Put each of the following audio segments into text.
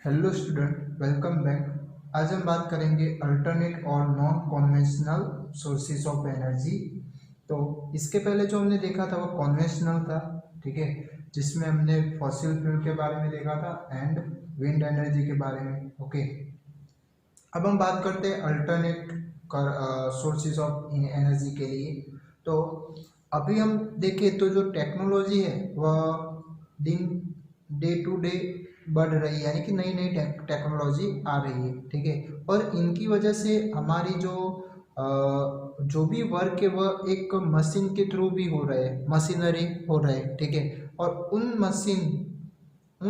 Hello student, welcome back. आज हम बात करेंगे अल्टरनेट और non conventional sources of energy. तो इसके पहले जो हमने देखा था वो कन्वेंशनल था, ठीक है, जिसमें हमने फॉसिल फ्यूल के बारे में देखा था एंड विंड एनर्जी के बारे में। ओके, अब हम बात करते हैं अल्टरनेट सोर्सेज ऑफ एनर्जी के लिए। तो अभी हम देखें तो जो टेक्नोलॉजी है वह दिन डे टू डे बढ़ रही है, यानी कि नई नई टेक्नोलॉजी आ रही है, ठीक है। और इनकी वजह से हमारी जो भी वर्क है वह एक मशीन के थ्रू भी हो रहा है, मशीनरी हो रहा है, ठीक है। और उन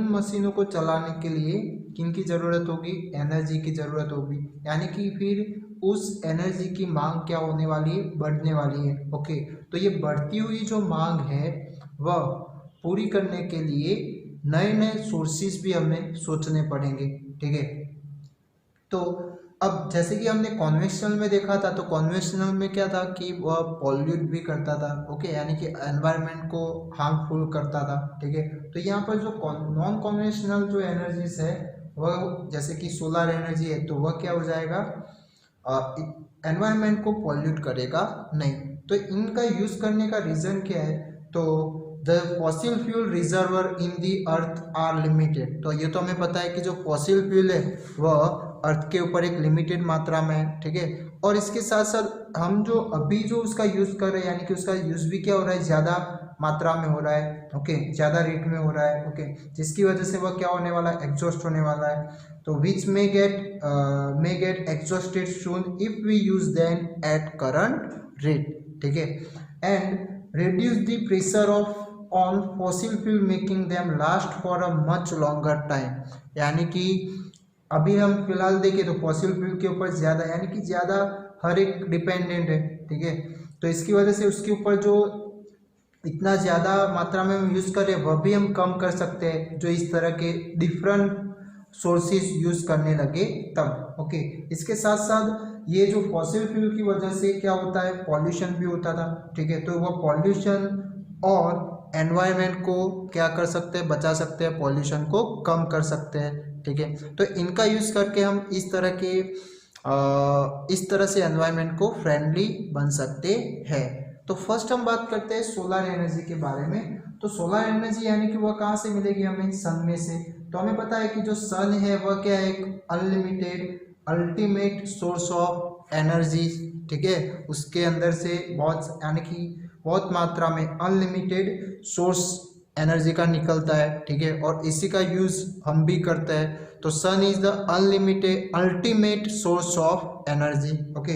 मशीनों को चलाने के लिए किन की ज़रूरत होगी? एनर्जी की ज़रूरत होगी, यानी कि फिर उस एनर्जी की मांग क्या होने वाली है? बढ़ने वाली है। ओके, तो ये बढ़ती हुई जो मांग है वह पूरी करने के लिए नए नए सोर्सेज भी हमें सोचने पड़ेंगे, ठीक है। तो अब जैसे कि हमने कॉन्वेंशनल में देखा था, तो कॉन्वेंशनल में क्या था कि वह पॉल्यूट भी करता था, ओके, यानी कि एनवायरनमेंट को हार्मफुल करता था, ठीक है। तो यहाँ पर जो नॉन कॉन्वेंशनल जो एनर्जीज है वह जैसे कि सोलर एनर्जी है, तो वह क्या हो जाएगा? एनवायरनमेंट को पॉल्यूट करेगा नहीं। तो इनका यूज करने का रीजन क्या है? तो the fossil fuel reservoir in the earth are limited. तो ये तो हमें पता है कि जो फॉसिल फ्यूल है वह अर्थ के ऊपर एक लिमिटेड मात्रा में है, ठीक है। और इसके साथ साथ हम जो अभी जो उसका यूज कर रहे हैं, यानी कि उसका यूज भी क्या हो रहा है? ज़्यादा मात्रा में हो रहा है, ओके, ज़्यादा रेट में हो रहा है, ओके, जिसकी वजह से वह क्या होने वाला है? एग्जॉस्ट होने वाला है। तो which may get exhausted soon if we use them at current rate, ठीक है। And reduce the pressure of on fossil fuel making them last for a much longer time। यानी कि अभी हम फिलहाल देखें तो फॉसिल फ्यूल के ऊपर ज़्यादा, यानी कि ज़्यादा हर एक डिपेंडेंट है, ठीक है। तो इसकी वजह से उसके ऊपर जो इतना ज़्यादा मात्रा में हम यूज़ कर रहे हैं वह भी हम कम कर सकते हैं, जो इस तरह के डिफरेंट सोर्सेज यूज़ करने लगे तब, ओके। इसके साथ साथ ये जो फॉसिल फ्यूल की वजह से क्या होता है? पॉल्यूशन भी होता था, ठीक है। तो वह पॉल्यूशन और एनवायरनमेंट को क्या कर सकते हैं? बचा सकते हैं, पॉल्यूशन को कम कर सकते हैं, ठीक है। तो इनका यूज़ करके हम इस तरह से एनवायरनमेंट को फ्रेंडली बन सकते हैं। तो फर्स्ट हम बात करते हैं सोलर एनर्जी के बारे में। तो सोलर एनर्जी यानी कि वह कहाँ से मिलेगी हमें? सन में से। तो हमें पता है कि जो सन है वह क्या है? एक unlimited ultimate source of energy, ठीक है। उसके अंदर से बहुत, यानी कि बहुत मात्रा में अनलिमिटेड सोर्स एनर्जी का निकलता है, ठीक है। और इसी का यूज हम भी करते हैं। तो sun is the unlimited ultimate source of energy, okay.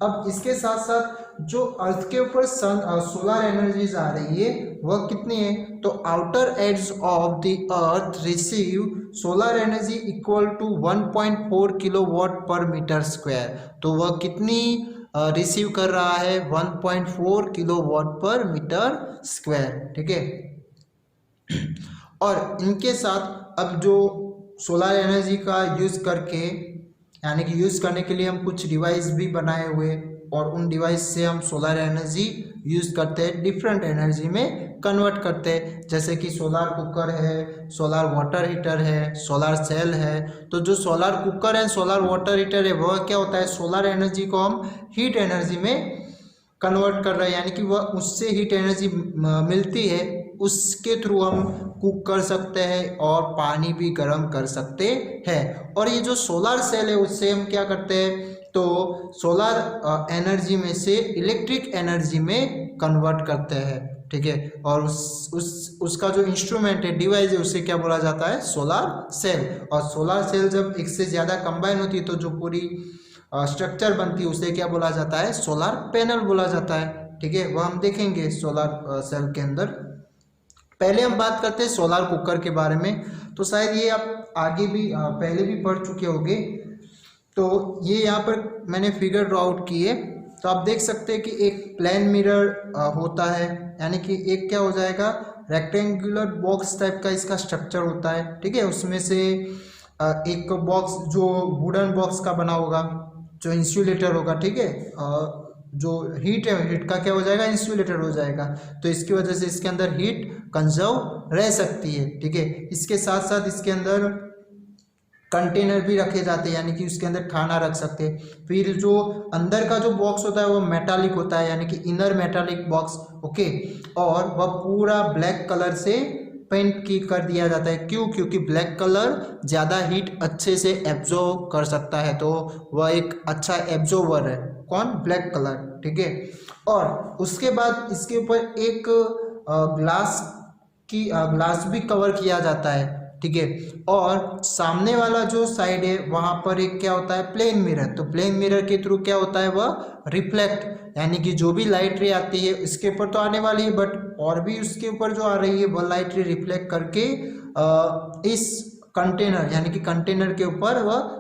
अब इसके साथ साथ जो अर्थ के ऊपर सोलर एनर्जीज आ रही है वह कितनी है? तो outer edges of the earth receive solar energy equal to 1.4 kilowatt per metre square. तो वह कितनी रिसीव कर रहा है? 1.4 किलोवाट पर मीटर स्क्वायर, ठीक है। और इनके साथ अब जो सोलर एनर्जी का यूज़ करके, यानी कि यूज़ करने के लिए हम कुछ डिवाइस भी बनाए हुए, और उन डिवाइस से हम सोलर एनर्जी यूज़ करते हैं, डिफरेंट एनर्जी में कन्वर्ट करते हैं। जैसे कि सोलर कुकर है, सोलर वाटर हीटर है, सोलर सेल है। तो जो सोलर कुकर है, सोलर वाटर हीटर है, वह क्या होता है? सोलर एनर्जी को हम हीट एनर्जी में कन्वर्ट कर रहे हैं, यानी कि वह उससे हीट एनर्जी मिलती है, उसके थ्रू हम कुक कर सकते हैं और पानी भी गर्म कर सकते हैं। और ये जो सोलर सेल है उससे हम क्या करते हैं? तो सोलर एनर्जी में से इलेक्ट्रिक एनर्जी में कन्वर्ट करते हैं, ठीक है। और उसका जो इंस्ट्रूमेंट है, डिवाइस है, उसे क्या बोला जाता है? Solar cell. और सोलर सेल जब एक से ज़्यादा कंबाइन होती है तो जो पूरी स्ट्रक्चर बनती है उसे क्या बोला जाता है? सोलर पैनल बोला जाता है, ठीक है। वह हम देखेंगे सोलर सेल के अंदर। पहले हम बात करते हैं सोलर कुकर के बारे में। तो शायद ये आप आगे भी पहले भी पढ़ चुके होंगे। तो ये यहाँ पर मैंने फिगर ड्रॉ आउट की है। तो आप देख सकते हैं कि एक प्लेन मिरर होता है, यानी कि एक क्या हो जाएगा? रेक्टेंगुलर बॉक्स टाइप का इसका स्ट्रक्चर होता है, ठीक है। उसमें से एक बॉक्स जो वुडन बॉक्स का बना होगा, जो इंसुलेटर होगा, ठीक है। जो हीट है, हीट का क्या हो जाएगा? इंसुलेटर हो जाएगा। तो इसकी वजह से इसके अंदर हीट कंजर्व रह सकती है, ठीक है। इसके साथ साथ इसके अंदर कंटेनर भी रखे जाते हैं, यानी कि उसके अंदर खाना रख सकते हैं। फिर जो अंदर का जो बॉक्स होता है वो मेटालिक होता है, यानी कि इनर मेटालिक बॉक्स, ओके। और वह पूरा ब्लैक कलर से पेंट की कर दिया जाता है। क्यों? क्योंकि ब्लैक कलर ज़्यादा हीट अच्छे से एब्जॉर्ब कर सकता है, तो वह एक अच्छा एब्जॉर्बर है। कौन? ब्लैक कलर, ठीक है। और उसके बाद इसके ऊपर एक ग्लास भी कवर किया जाता है, ठीक है। और सामने वाला जो साइड है वहां पर एक क्या होता है? Plane mirror. तो प्लेन मिरर के थ्रू क्या होता है? वह रिफ्लेक्ट, यानी कि जो भी लाइट रे आती है इसके ऊपर तो आने वाली है, बट और भी उसके ऊपर जो आ रही है वह लाइट रे रिफ्लेक्ट करके इस कंटेनर, यानी कि कंटेनर के ऊपर वह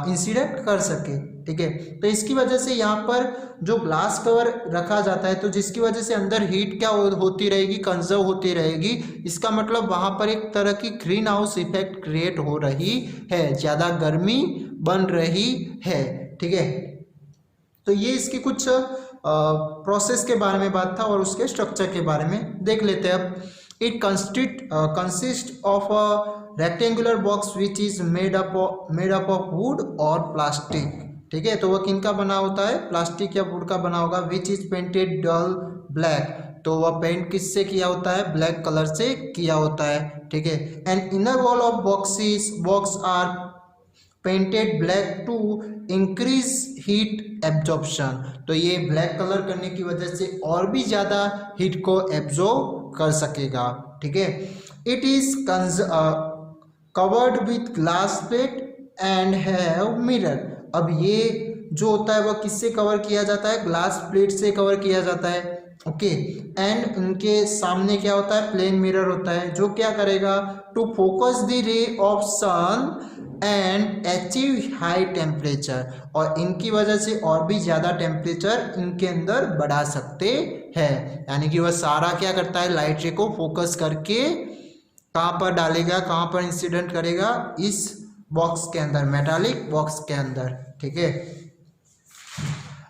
इंसिडेंट कर सके, ठीक है। तो इसकी वजह से यहाँ पर जो ग्लास कवर रखा जाता है, तो जिसकी वजह से अंदर हीट क्या होती रहेगी? कंजर्व होती रहेगी। इसका मतलब वहां पर एक तरह की ग्रीन हाउस इफेक्ट क्रिएट हो रही है, ज्यादा गर्मी बन रही है, ठीक है। तो ये इसकी कुछ प्रोसेस के बारे में बात था और उसके स्ट्रक्चर के बारे में देख लेते हैं अब। It consist of a rectangular box which is made up of would और प्लास्टिक, ठीक है। तो वह किन का बना होता है? प्लास्टिक या वुड का बना होगा। Which is painted dull black, तो वह पेंट किससे किया होता है? ब्लैक कलर से किया होता है, ठीक है। And inner wall of box are painted black to increase heat absorption. तो ये ब्लैक कलर करने की वजह से और भी ज़्यादा हीट को एब्जॉर्ब कर सकेगा, ठीक है। It is covered with glass plate and have mirror. अब ये जो होता है वह किससे कवर किया जाता है? ग्लास प्लेट से कवर किया जाता है, ओके। एंड उनके सामने क्या होता है? प्लेन मिरर होता है, जो क्या करेगा? To focus the ray of sun and achieve high temperature, और इनकी वजह से और भी ज़्यादा टेम्परेचर इनके अंदर बढ़ा सकते हैं। यानी कि वह सारा क्या करता है? लाइट रे को फोकस करके कहाँ पर डालेगा, कहाँ पर इंसिडेंट करेगा? इस बॉक्स के अंदर, मेटालिक बॉक्स के अंदर, ठीक है।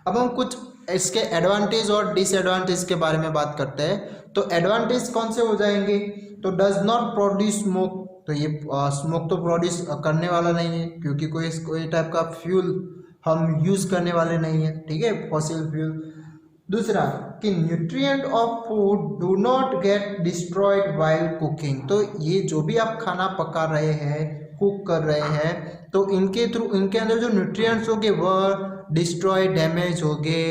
अब हम कुछ इसके एडवांटेज और डिसएडवांटेज के बारे में बात करते हैं। तो एडवांटेज कौन से हो जाएंगे? तो डज नॉट प्रोड्यूस स्मोक, तो ये स्मोक तो प्रोड्यूस करने वाला नहीं है, क्योंकि कोई टाइप का फ्यूल हम यूज करने वाले नहीं है, ठीक है, फॉसिल फ्यूल। दूसरा कि nutrient of food do not get destroyed while cooking. तो ये जो भी आप खाना पका रहे हैं, कुक कर रहे हैं, तो इनके थ्रू इनके अंदर जो न्यूट्रिएंट्स होंगे वह डिस्ट्रॉय, डैमेज होंगे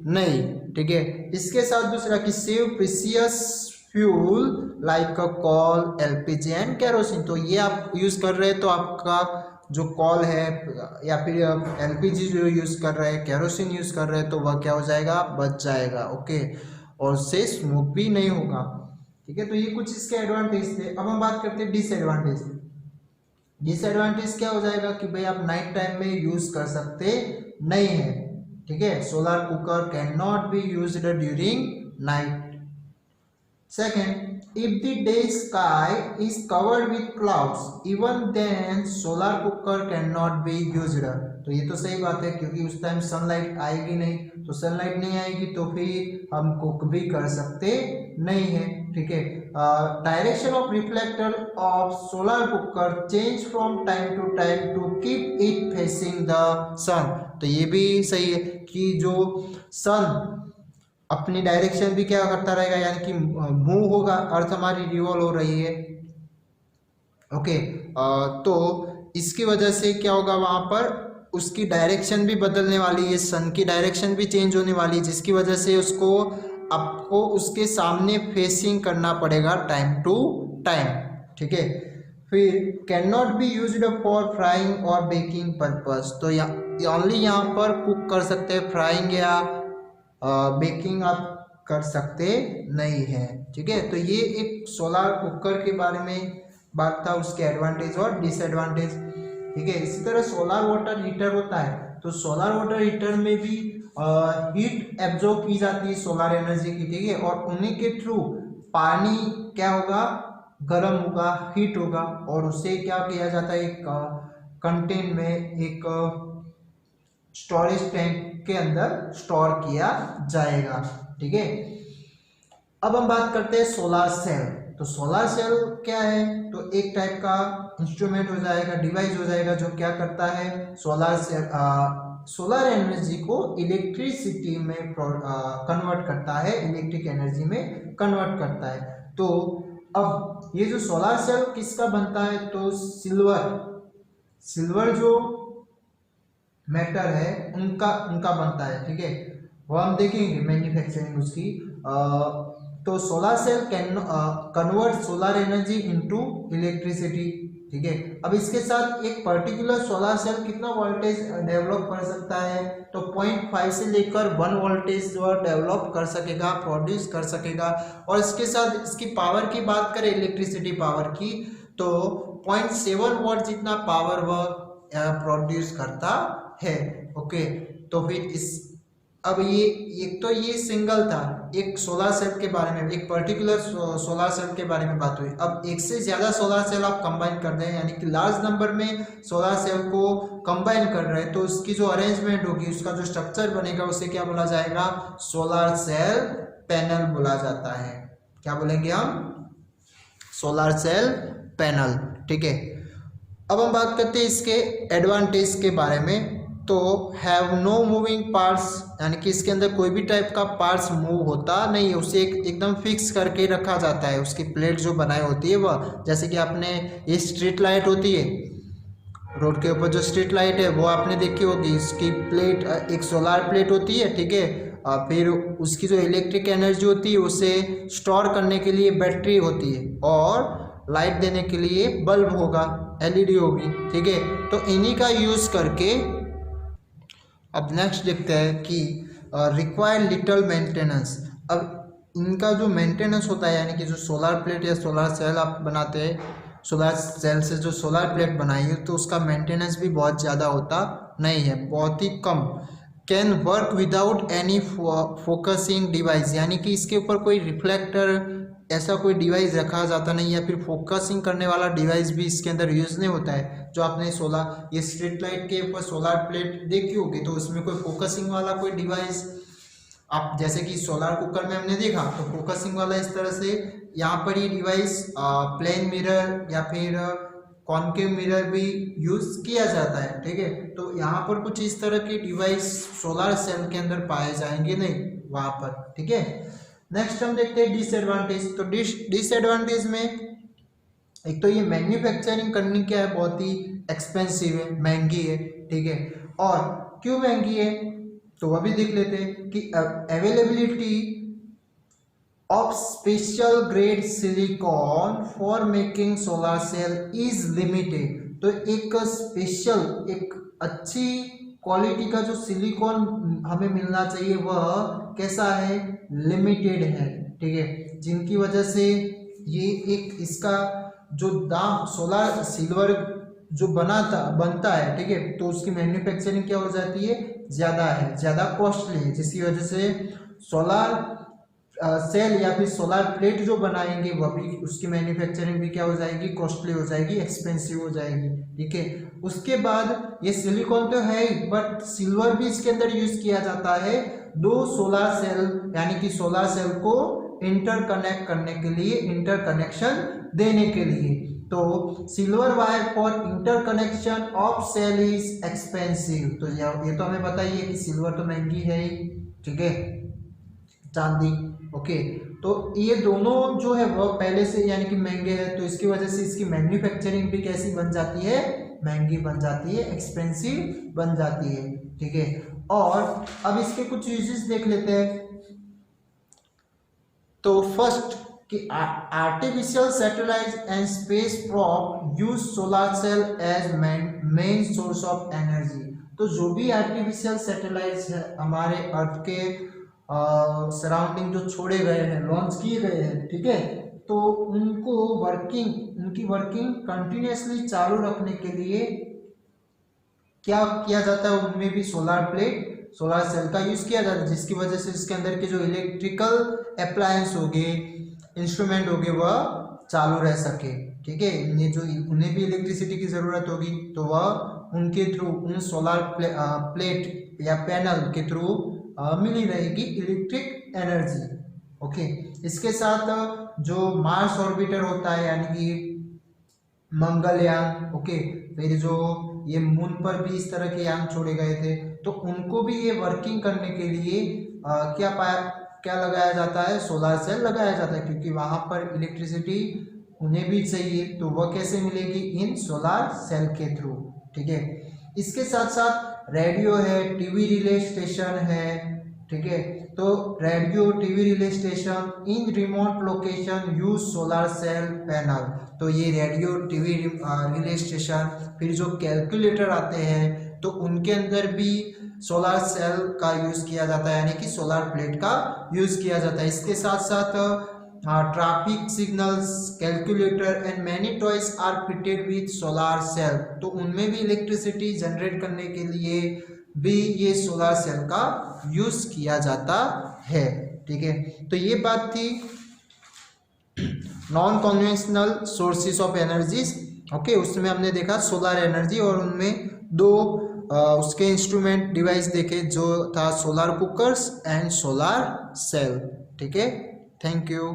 नहीं, ठीक है। इसके साथ दूसरा कि save precious fuel like call, LPG and kerosene. तो ये आप यूज़ कर रहे हैं तो आपका जो कॉल है या फिर एलपीजी जो यूज़ कर रहे हैं, केरोसिन यूज़ कर रहे हैं, तो वह क्या हो जाएगा? बच जाएगा, ओके। और उससे स्मोक भी नहीं होगा, ठीक है। तो ये कुछ इसके एडवांटेज थे। अब हम बात करते हैं डिसएडवांटेज। डिसएडवांटेज क्या हो जाएगा कि भाई आप नाइट टाइम में यूज़ कर सकते नहीं है, ठीक है। Solar cooker can not be used during night. Second, if the day sky is covered with clouds, even then solar cooker cannot be used. तो ये तो सही बात है, क्योंकि उस टाइम सनलाइट आएगी नहीं, तो सनलाइट नहीं आएगी तो फिर हम कुक भी कर सकते नहीं है, ठीक है। Direction of reflector of solar cooker change from time to time to keep it facing the sun. तो ये भी सही है कि जो सन अपनी डायरेक्शन भी क्या करता रहेगा, यानी कि मूव होगा, अर्थ हमारी रिवॉल्व हो रही है, ओके। तो इसकी वजह से क्या होगा? वहां पर उसकी डायरेक्शन भी बदलने वाली है, सन की डायरेक्शन भी चेंज होने वाली है, जिसकी वजह से आपको उसके सामने फेसिंग करना पड़ेगा टाइम टू टाइम, ठीक है। फिर can not be used for frying और बेकिंग पर्पस। तो ओनली यहाँ पर कुक कर सकते हैं, फ्राइंग या बेकिंग आप कर सकते नहीं है, ठीक है। तो ये एक सोलर कुकर के बारे में बात था, उसके एडवांटेज और डिसएडवांटेज, ठीक है। इसी तरह सोलर वाटर हीटर होता है, तो सोलर वाटर हीटर में भी हीट एब्जॉर्ब की जाती है सोलर एनर्जी की, ठीक है। और उन्हीं के थ्रू पानी क्या होगा? गर्म होगा, हीट होगा, और उससे क्या किया जाता है? एक कंटेन में एक स्टोरेज टैंक के अंदर स्टोर किया जाएगा, ठीक है। अब हम बात करते हैं सोलर सेल। तो सोलर सेल क्या है? तो एक टाइप का इंस्ट्रूमेंट हो जाएगा, डिवाइस हो जाएगा, जो क्या करता है सोलर एनर्जी को इलेक्ट्रिसिटी में कन्वर्ट करता है, इलेक्ट्रिक एनर्जी में कन्वर्ट करता है। तो अब ये जो सोलर सेल किसका बनता है, तो सिल्वर जो मैटर है उनका बनता है, ठीक है। वो हम देखेंगे मैन्युफैक्चरिंग उसकी। तो solar cell can convert solar energy into electricity, ठीक है। अब इसके साथ एक पर्टिकुलर सोलर सेल कितना वोल्टेज डेवलप कर सकता है, तो 0.5 से लेकर 1 वोल्टेज जो डेवलप कर सकेगा, प्रोड्यूस कर सकेगा। और इसके साथ इसकी पावर की बात करें, इलेक्ट्रिसिटी पावर की, तो 0.7 वॉट जितना पावर वह प्रोड्यूस करता है। ओके, तो फिर अब ये एक तो ये सिंगल था, एक सोलर सेल के बारे में, एक पर्टिकुलर सोलर सेल के बारे में बात हुई। अब एक से ज़्यादा सोलर सेल आप कंबाइन कर दें, यानी कि लार्ज नंबर में सोलर सेल को कंबाइन कर रहे हैं, तो उसकी जो अरेंजमेंट होगी, उसका जो स्ट्रक्चर बनेगा, उसे क्या बोला जाएगा, सोलर सेल पैनल बोला जाता है। क्या बोलेंगे हम, सोलर सेल पैनल, ठीक है। अब हम बात करते हैं इसके एडवांटेज के बारे में। तो हैव नो मूविंग पार्ट्स, यानी कि इसके अंदर कोई भी टाइप का पार्ट्स मूव होता नहीं है, उसे एकदम फिक्स करके रखा जाता है। उसकी प्लेट जो बनाई होती है वह, जैसे कि आपने ये स्ट्रीट लाइट होती है, रोड के ऊपर जो स्ट्रीट लाइट है वो आपने देखी होगी, इसकी प्लेट एक सोलर प्लेट होती है, ठीक है। फिर उसकी जो इलेक्ट्रिक एनर्जी होती है उसे स्टोर करने के लिए बैटरी होती है, और लाइट देने के लिए बल्ब होगा, एलईडी होगी, ठीक है। तो इन्हीं का यूज़ करके अब नेक्स्ट देखते हैं कि रिक्वायर लिटल मेंटेनेंस। अब इनका जो मेंटेनेंस होता है, यानी कि जो सोलर प्लेट या सोलर सेल आप बनाते हैं, सोलर सेल से जो सोलर प्लेट बनाई है, तो उसका मेंटेनेंस भी बहुत ज़्यादा होता नहीं है, बहुत ही कम। Can work without any focusing device, यानी कि इसके ऊपर कोई रिफ्लेक्टर ऐसा कोई डिवाइस रखा जाता नहीं, या फिर फोकसिंग करने वाला डिवाइस भी इसके अंदर यूज़ नहीं होता है। जो आपने ये स्ट्रीट लाइट के ऊपर सोलर प्लेट देखी होगी, तो उसमें कोई फोकसिंग वाला कोई डिवाइस, आप जैसे कि सोलर कुकर में हमने देखा, तो फोकसिंग वाला इस तरह से यहाँ पर ये डिवाइस प्लेन मिरर या फिर कॉन्केव मिरर भी यूज़ किया जाता है, ठीक है। तो यहाँ पर कुछ इस तरह के डिवाइस सोलर सेल के अंदर पाए जाएंगे नहीं वहाँ पर, ठीक है। नेक्स्ट हम देखते हैं डिसएडवांटेज। तो डिसएडवांटेज में एक तो ये मैन्युफैक्चरिंग करनी क्या है, बहुत ही एक्सपेंसिव है, महंगी है, ठीक है। और क्यों महंगी है, तो वह भी देख लेते हैं कि availability of special grade silicon for making solar cell is limited. तो एक स्पेशल, एक अच्छी क्वालिटी का जो सिलिकॉन हमें मिलना चाहिए वह कैसा है, लिमिटेड है, ठीक है। जिनकी वजह से ये एक इसका जो दाम सोलर सिल्वर जो बनता है, ठीक है, तो उसकी मैन्युफैक्चरिंग क्या हो जाती है, ज़्यादा है, ज़्यादा कॉस्टली है, जिसकी वजह से सोलर सेल या फिर सोलर प्लेट जो बनाएंगे वह भी, उसकी मैन्युफैक्चरिंग भी क्या हो जाएगी, कॉस्टली हो जाएगी, एक्सपेंसिव हो जाएगी, ठीक है। उसके बाद ये सिलिकॉन तो है ही, बट सिल्वर भी इसके अंदर यूज किया जाता है, दो सोलर सेल यानी कि सोलर सेल को इंटरकनेक्ट करने के लिए, इंटरकनेक्शन देने के लिए। तो silver wire for interconnection of cell is expensive. तो ये तो हमें पता ही है कि सिल्वर तो महंगी है ही, ठीक है, चांदी, ओके। तो ये दोनों जो है वो पहले से यानी कि महंगे हैं, तो इसकी वजह से इसकी मैन्युफैक्चरिंग भी कैसी बन जाती है, महंगी बन जाती है, एक्सपेंसिव बन जाती है, ठीक है। और अब इसके कुछ यूजेस देख लेते हैं। तो फर्स्ट कि artificial satellite and space probe use solar cell as main source of energy. तो जो भी आर्टिफिशियल सैटेलाइट्स है हमारे अर्थ के सराउंडिंग जो छोड़े गए हैं, लॉन्च किए गए हैं, ठीक है, तो उनकी वर्किंग कंटिन्यूसली चालू रखने के लिए क्या किया जाता है, उनमें भी सोलर सेल का यूज किया जाता है, जिसकी वजह से इसके अंदर के जो इलेक्ट्रिकल अप्लायंस हो गए, इंस्ट्रूमेंट हो गए, वह चालू रह सके, ठीक है। ये जो उन्हें भी इलेक्ट्रिसिटी की जरूरत होगी, तो वह उनके थ्रू, उन सोलर प्लेट या पैनल के थ्रू मिली रहेगी इलेक्ट्रिक एनर्जी, ओके। इसके साथ जो मार्स ऑर्बिटर होता है, यानी कि मंगलयान, ओके, फिर जो ये मून पर भी इस तरह के यान छोड़े गए थे, तो उनको भी ये वर्किंग करने के लिए क्या लगाया जाता है, सोलर सेल लगाया जाता है, क्योंकि वहां पर इलेक्ट्रिसिटी उन्हें भी चाहिए, तो वह कैसे मिलेगी, इन सोलर सेल के थ्रू, ठीक है। इसके साथ साथ रेडियो है, टीवी रिले स्टेशन है, ठीक है, तो radio TV relay station in remote location use solar cell panel, तो ये रेडियो टीवी रिले स्टेशन, फिर जो कैलकुलेटर आते हैं तो उनके अंदर भी सोलर सेल का यूज किया जाता है, यानी कि सोलर प्लेट का यूज किया जाता है। इसके साथ साथ traffic signals, calculator and many toys are fitted with solar cell, तो उनमें भी इलेक्ट्रिसिटी जनरेट करने के लिए भी ये सोलर सेल का यूज किया जाता है, ठीक है। तो ये बात थी non conventional sources of energies, okay, उसमें हमने देखा सोलर एनर्जी और उनमें दो उसके इंस्ट्रूमेंट डिवाइस देखे, जो था solar cookers and solar cell, ठीक है। Thank you.